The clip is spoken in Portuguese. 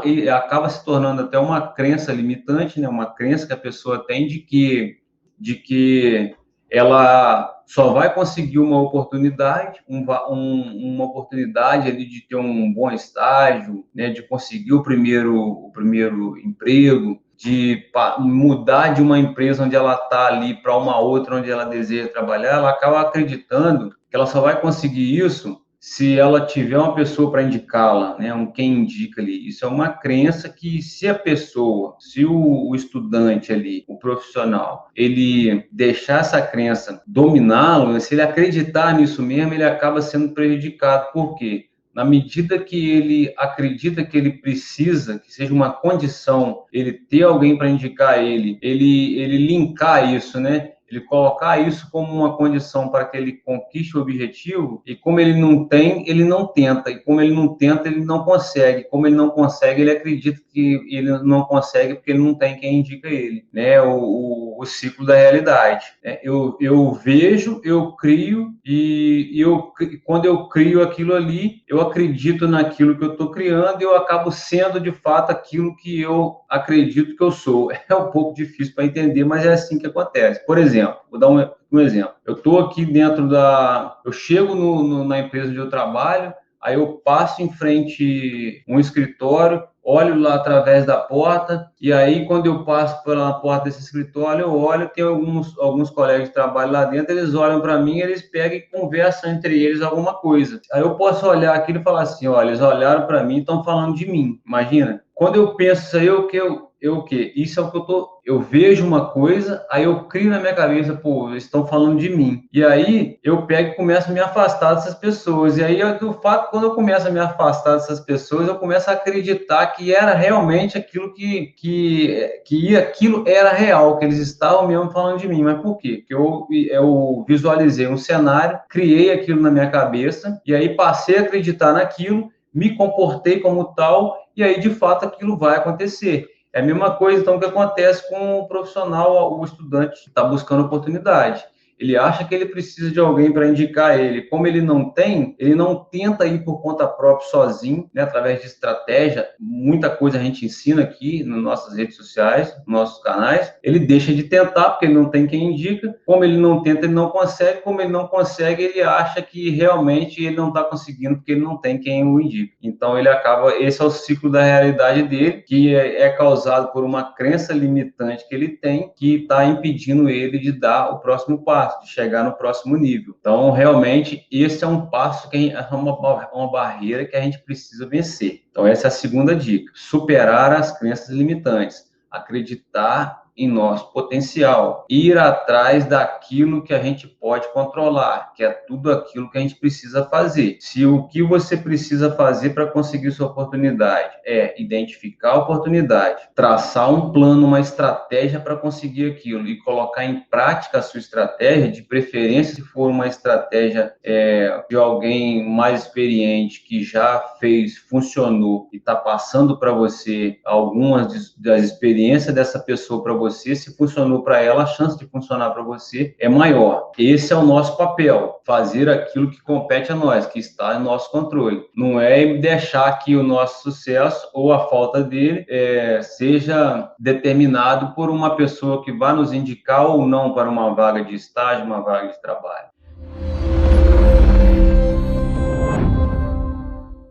e acaba se tornando até uma crença limitante, né? Uma crença que a pessoa tem de que ela só vai conseguir uma oportunidade, uma oportunidade ali de ter um bom estágio, né? De conseguir o primeiro emprego, de mudar de uma empresa onde ela está ali para uma outra onde ela deseja trabalhar. Ela acaba acreditando que ela só vai conseguir isso se ela tiver uma pessoa para indicá-la, né, quem indica ali. Isso é uma crença que, se a pessoa, se o estudante ali, o profissional, ele deixar essa crença dominá-lo, se ele acreditar nisso mesmo, ele acaba sendo prejudicado. Por quê? Na medida que ele acredita que ele precisa, que seja uma condição, ele ter alguém para indicar ele linkar isso, né? Ele colocar isso como uma condição para que ele conquiste o objetivo, e como ele não tem, ele não tenta, e como ele não tenta, ele não consegue, como ele não consegue, ele acredita que ele não consegue porque ele não tem quem indica ele, né? O ciclo da realidade, né? Eu vejo, eu crio, quando eu crio aquilo ali, eu acredito naquilo que eu estou criando, e eu acabo sendo de fato aquilo que eu acredito que eu sou. É um pouco difícil para entender, mas é assim que acontece. Por exemplo, vou dar um exemplo. Eu estou aqui eu chego na empresa onde eu trabalho, aí eu passo em frente um escritório, olho lá através da porta, e aí quando eu passo pela porta desse escritório, eu olho, tem alguns colegas de trabalho lá dentro, eles olham para mim, eles pegam e conversam entre eles alguma coisa. Aí eu posso olhar aquilo e falar assim, olha, eles olharam para mim e estão falando de mim. Imagina. Quando eu penso isso aí, o quê? Isso é o que eu vejo uma coisa, aí eu crio na minha cabeça, pô, eles estão falando de mim. E aí eu pego e começo a me afastar dessas pessoas. E aí, do fato, quando eu começo a me afastar dessas pessoas, eu começo a acreditar que era realmente aquilo aquilo era real, que eles estavam mesmo falando de mim. Mas por quê? Porque eu visualizei um cenário, criei aquilo na minha cabeça, e aí passei a acreditar naquilo, me comportei como tal, e aí, de fato, aquilo vai acontecer. É a mesma coisa, então, que acontece com o profissional, o estudante que está buscando oportunidade. Ele acha que ele precisa de alguém para indicar ele. Como ele não tem, ele não tenta ir por conta própria sozinho, né, através de estratégia. Muita coisa a gente ensina aqui nas nossas redes sociais, nos nossos canais. Ele deixa de tentar porque ele não tem quem indica. Como ele não tenta, ele não consegue. Como ele não consegue, ele acha que realmente ele não está conseguindo porque ele não tem quem o indica. Então ele acaba, esse é o ciclo da realidade dele, que é causado por uma crença limitante que ele tem, que está impedindo ele de dar o próximo passo, de chegar no próximo nível. Então, realmente, esse é um passo é uma barreira que a gente precisa vencer. Então, essa é a segunda dica: superar as crenças limitantes, acreditar em nosso potencial, ir atrás daquilo que a gente pode controlar, que é tudo aquilo que a gente precisa fazer. Se o que você precisa fazer para conseguir sua oportunidade é identificar a oportunidade, traçar um plano, uma estratégia para conseguir aquilo e colocar em prática a sua estratégia, de preferência se for uma estratégia de alguém mais experiente que já fez, funcionou e está passando para você algumas das experiências dessa pessoa para você, se funcionou para ela, a chance de funcionar para você é maior. Esse é o nosso papel, fazer aquilo que compete a nós, que está em nosso controle. Não é deixar que o nosso sucesso ou a falta dele seja determinado por uma pessoa que vai nos indicar ou não para uma vaga de estágio, uma vaga de trabalho.